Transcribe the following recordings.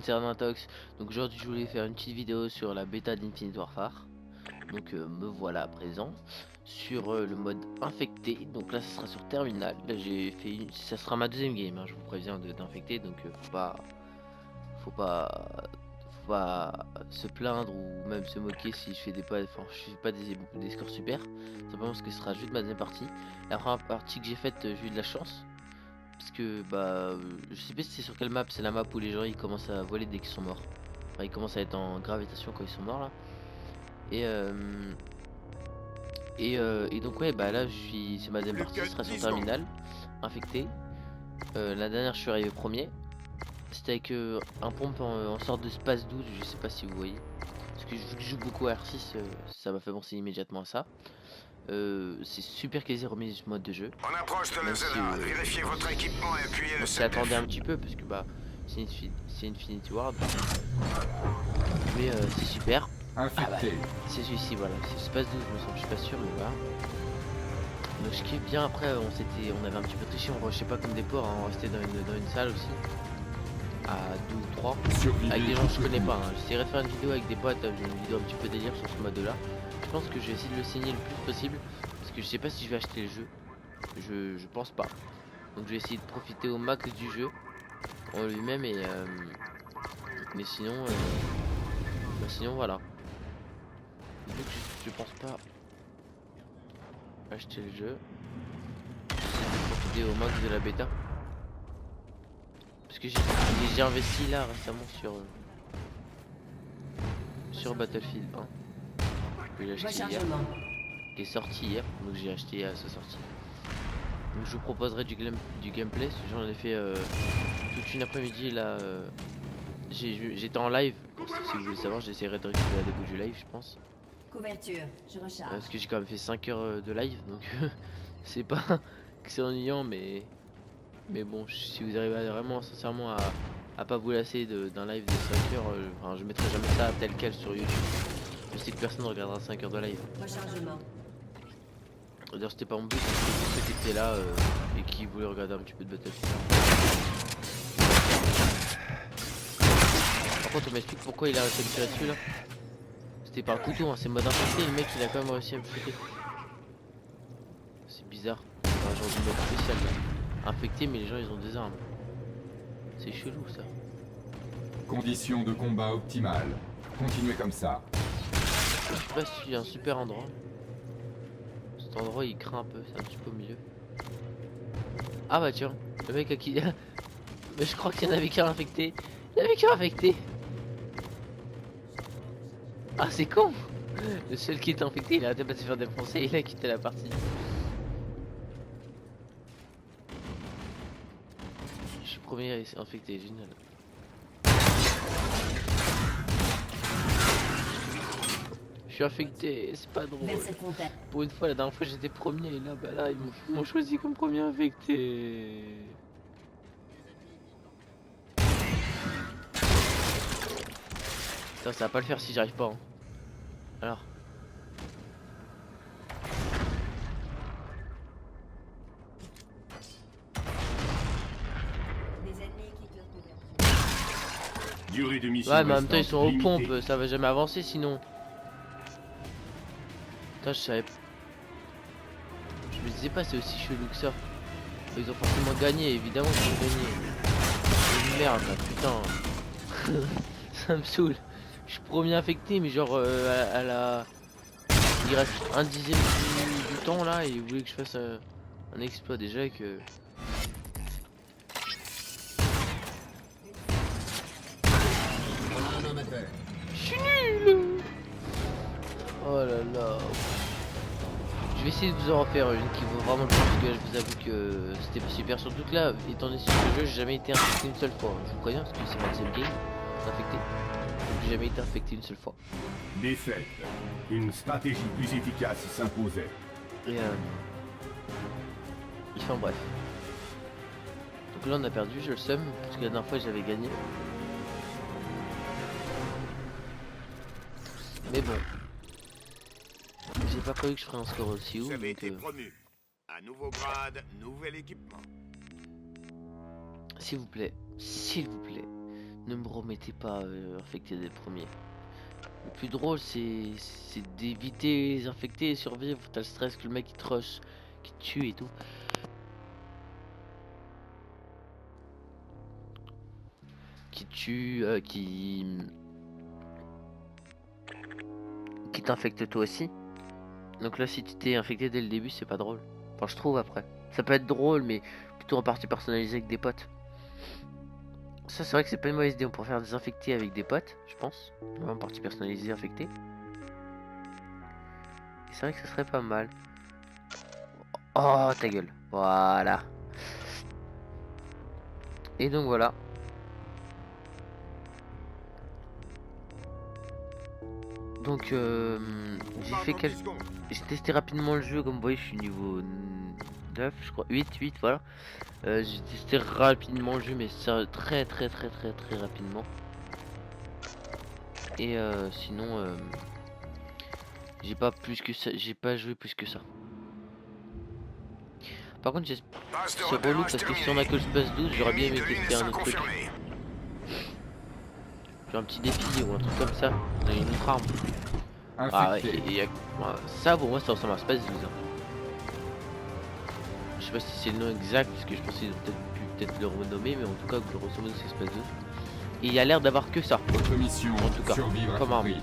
c'est Arnatox. Donc aujourd'hui je voulais faire une petite vidéo sur la bêta d'Infinite Warfare. Donc me voilà à présent sur le mode infecté. Donc là ça sera sur terminal. Là j'ai fait une... ça sera ma deuxième game, hein, je vous préviens d'infecté. Donc faut pas se plaindre ou même se moquer si je fais des pas, enfin je fais pas des scores super. Simplement parce que ce sera juste ma deuxième partie. La première partie que j'ai faite, j'ai eu de la chance. Parce que je sais pas si c'est sur quelle map, c'est la map où les gens ils commencent à voler dès qu'ils sont morts. Enfin, ils commencent à être en gravitation quand ils sont morts là. Et donc ouais bah là c'est ma deuxième partie, ce sera sur terminal, infecté. La dernière je suis arrivé premier. C'était avec un pompe en sorte de space 12, je sais pas si vous voyez. Parce que vu que je joue beaucoup à R6, ça m'a fait penser immédiatement à ça. C'est super quasi remis ce mode de jeu. On approche de la zone. Vérifiez votre équipement et appuyez le on s'y attendait un petit peu parce que c'est Infinity Ward. Mais c'est super. Infecté. C'est celui-ci, voilà. C'est Space 12, je me suis pas sûr, mais voilà. Donc ce qui est bien après, on avait un petit peu triché, on rushait pas comme des porcs, hein, on restait dans une salle aussi. À 2 ou 3. Avec des gens que je connais pas. Hein. J'essaierai de faire une vidéo avec des potes, une vidéo un petit peu délire sur ce mode là. Je pense que je vais essayer de le signer le plus possible. Parce que je sais pas si je vais acheter le jeu. Je pense pas. Donc je vais essayer de profiter au max du jeu en lui-même et mais sinon sinon voilà. Vu que je pense pas acheter le jeu, j'essaie de profiter au max de la bêta. Parce que j'ai investi là récemment sur Battlefield 1. Que j'ai acheté hier. Qui est sorti hier, donc j'ai acheté à sa sortie. Donc je vous proposerai du gameplay. J'en ai fait toute une après-midi là. J'étais en live. Si vous voulez savoir, j'essaierai de récupérer des bouts du live, je pense. Couverture, je recharge. Parce que j'ai quand même fait 5 heures de live, donc c'est pas que c'est ennuyant, mais bon, si vous arrivez vraiment sincèrement à pas vous lasser d'un live de 5 heures, enfin, je mettrai jamais ça tel quel sur YouTube. Je sais que personne ne regardera 5 heures de live. Rechargement. D'ailleurs c'était pas mon but, c'était ceux qui étaient là et qui voulaient regarder un petit peu de Battlefield. Par contre on m'explique pourquoi il a réussi à me tirer dessus là. C'était par le couteau, hein, c'est mode infecté et le mec il a quand même réussi à me shooter. C'est bizarre, c'est un genre de mode spécial là. Infecté mais les gens ils ont des armes. C'est chelou ça. Conditions de combat optimales. Continuez comme ça. Je sais pas s'il y a un super endroit. Cet endroit il craint un peu, c'est un petit peu au milieu. Ah bah tiens, le mec à qui... Mais je crois qu'il y en avait qu'un infecté. Il y en avait qu'un infecté. Ah c'est con. Le seul qui était infecté il a arrêté pas de se faire défoncer et il a quitté la partie. Je suis premier infecté, génial. Je suis infecté, c'est pas drôle. Pour une fois, la dernière fois j'étais premier et là, bah là, ils m'ont choisi comme premier infecté. Ça va pas le faire si j'arrive pas. Hein. Alors. Durée de mission. Ouais, mais en même temps, ils sont aux pompes, ça va jamais avancer sinon. Putain, je savais pas. Je me disais pas, c'est aussi chelou que ça. Ils ont forcément gagné, évidemment qu'ils ont gagné. C'est une merde là, putain. Ça me saoule. Je suis premier infecté, mais genre à la. Il reste un dixième du temps là, et ils voulaient que je fasse un exploit déjà que. Je suis nul. Oh là là. Je vais essayer de vous en refaire une qui vaut vraiment le coup parce que là, je vous avoue que c'était pas super. Surtout que là, étant donné sur ce jeu, j'ai jamais été infecté une seule fois. Je vous préviens parce que c'est ma deuxième game infecté. Donc j'ai jamais été infecté une seule fois. Défaite. Une stratégie plus efficace s'imposait. Et enfin bref. Donc là on a perdu, je le seum parce que la dernière fois j'avais gagné. Mais bon. J'ai pas prévu que je ferais un score aussi haut. Vous avez Donc, été promu. Un nouveau grade, nouvel équipement. s'il vous plaît, Ne me remettez pas infecté des premiers. Le plus drôle c'est d'éviter les infectés et survivre. T'as le stress que le mec il te rush, qui te tue et tout. Qui te tue, qui t'infecte toi aussi. Donc là si tu t'es infecté dès le début c'est pas drôle. Enfin je trouve après. Ça peut être drôle mais plutôt en partie personnalisé avec des potes. Ça c'est vrai que c'est pas une mauvaise idée, on pourrait faire des infectés avec des potes, je pense. En partie personnalisée infecté. Et c'est vrai que ce serait pas mal. Oh ta gueule. Voilà. Et donc voilà. Donc j'ai testé rapidement le jeu, comme vous voyez je suis niveau 9 je crois, 8 voilà. J'ai testé rapidement le jeu mais ça très rapidement. Et sinon j'ai pas plus que ça, j'ai pas joué plus que ça. Par contre c'est relou parce que si on a que le Space 12 j'aurais bien aimé tester un autre truc. Genre un petit défi ou un truc comme ça, on a une autre arme. Ah ouais, ça pour moi ça ressemble à Space 12 hein. Je sais pas si c'est le nom exact parce que je pensais peut-être le renommer, mais en tout cas grosso modo c'est Space 12. Et il y a l'air d'avoir que ça. Votre mission, en tout cas, survivre comme à tout arme. prix.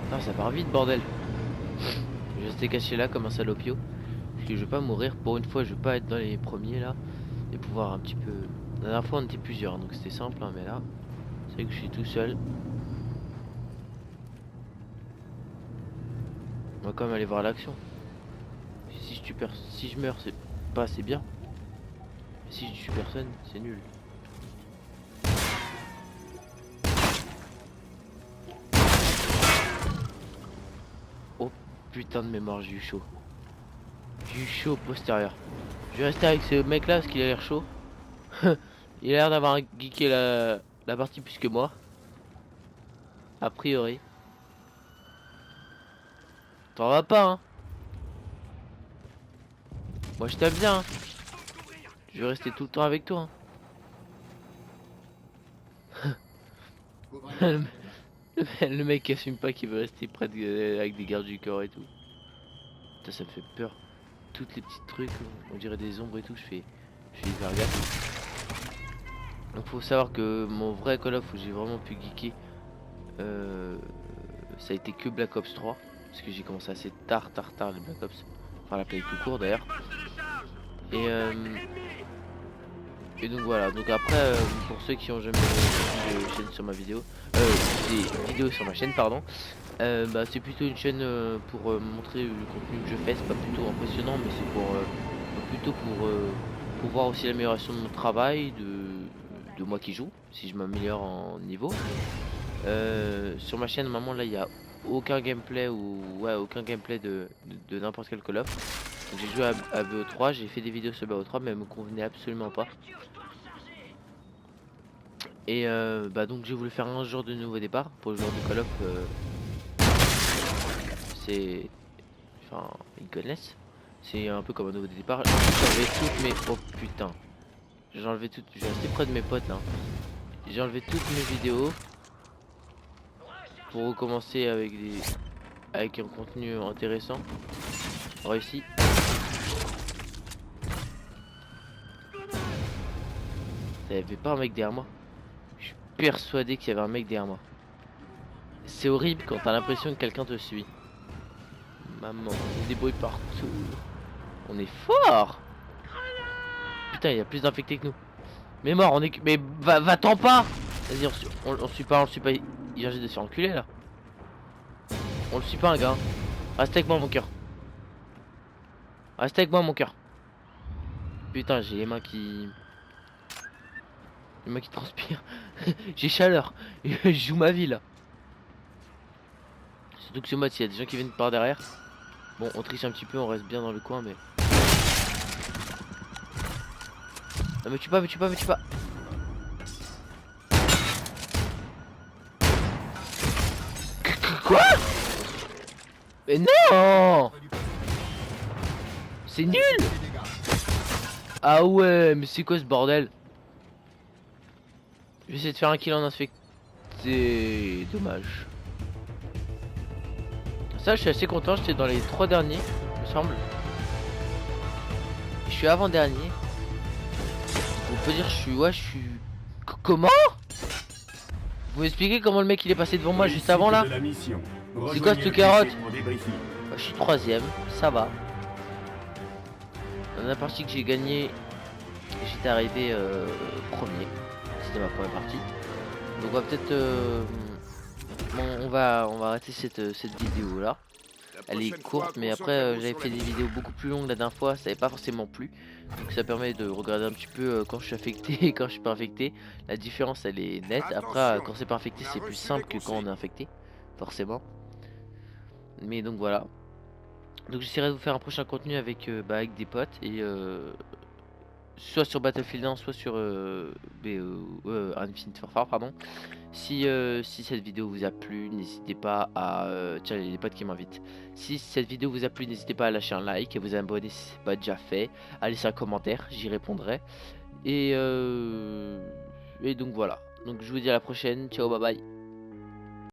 Ah, ça part vite bordel. Je vais rester caché là comme un salopio. Parce que je vais pas mourir. Pour une fois je vais pas être dans les premiers là. Et pouvoir un petit peu... La dernière fois on était plusieurs donc c'était simple hein, mais là c'est vrai que je suis tout seul. On va quand même aller voir l'action. Si je meurs c'est pas assez bien. Mais si je tue personne c'est nul. Oh putain de mémoire j'ai eu chaud. J'ai eu chaud au postérieur. Je vais rester avec ce mec là parce qu'il a l'air chaud. Il a l'air d'avoir geeké la partie plus que moi. A priori. T'en vas pas hein. Moi je t'aime bien hein. Je vais rester tout le temps avec toi hein. Le mec qui assume pas qu'il veut rester près avec des gardes du corps et tout. Putain ça me fait peur. Toutes les petits trucs, on dirait des ombres et tout, je fais hyper gaffe. Donc faut savoir que mon vrai Call of où j'ai vraiment pu geeker, ça a été que Black Ops 3. Parce que j'ai commencé assez tard les Black Ops. Enfin la play tout court d'ailleurs. Et donc voilà, donc après pour ceux qui ont jamais vu de chaîne sur ma vidéo, des vidéos sur ma chaîne pardon, bah, c'est plutôt une chaîne pour montrer le contenu que je fais, c'est pas plutôt impressionnant mais c'est pour plutôt pour voir aussi l'amélioration de mon travail, de moi qui joue, si je m'améliore en niveau. Sur ma chaîne normalement là il n'y a aucun gameplay ou ouais aucun gameplay de n'importe quel Call of. J'ai joué à BO3, j'ai fait des vidéos sur BO3 mais elles me convenaient absolument pas. Et bah donc j'ai voulu faire un jour de nouveau départ pour le joueur de Call of. C'est... Enfin, ils connaissent. C'est un peu comme un nouveau départ. J'ai enlevé toutes mes... Oh putain. J'ai enlevé toutes... Je vais rester près de mes potes là. J'ai enlevé toutes mes vidéos. Pour recommencer avec un contenu intéressant. Réussi. Il n'y avait pas un mec derrière moi. Je suis persuadé qu'il y avait un mec derrière moi. C'est horrible quand t'as l'impression que quelqu'un te suit. Maman, on se débrouille partout. On est fort. Putain, il y a plus d'infectés que nous. Mais mort, on est... Mais va-t'en pas. Vas-y, on suit pas, Il vient juste de se faire enculer là. On le suit pas un gars. Reste avec moi mon cœur. Reste avec moi mon cœur. Putain, j'ai les mains qui... Le mec qui transpire. J'ai chaleur. Je joue ma vie là. Surtout que ce mode, s'il y a des gens qui viennent par derrière. Bon, on triche un petit peu, on reste bien dans le coin, mais. Non, mais tu pas, mais tu pas, mais tu pas. Quoi? Mais non! C'est nul! Ah ouais, mais c'est quoi ce bordel? Je vais essayer de faire un kill en infecté. Dommage. Ça, je suis assez content. J'étais dans les 3 derniers, il me semble. Je suis avant-dernier. On peut dire, je suis. Comment? Vous m'expliquez comment le mec il est passé devant moi juste avant là? C'est quoi cette carotte? Je suis 3ème, ça va. Dans la partie que j'ai gagnée, j'étais arrivé premier. C'était ma première partie. Donc on va peut-être bon, on va arrêter cette vidéo là. Elle est courte, mais après j'avais fait des vidéos beaucoup plus longues la dernière fois, ça n'avait pas forcément plu. Donc ça permet de regarder un petit peu quand je suis affecté et quand je suis pas infecté. La différence elle est nette. Après quand c'est pas infecté c'est plus simple que quand on est infecté, forcément. Mais donc voilà. Donc j'essaierai de vous faire un prochain contenu avec, avec des potes et soit sur Battlefield 1 soit sur Infinite Warfare pardon. Si cette vidéo vous a plu, n'hésitez pas à tiens, il y a des potes qui m'invitent. Si cette vidéo vous a plu, n'hésitez pas à lâcher un like, à vous abonner si c'est pas déjà fait, à laisser un commentaire, j'y répondrai. Et donc voilà. Donc je vous dis à la prochaine, ciao, bye bye.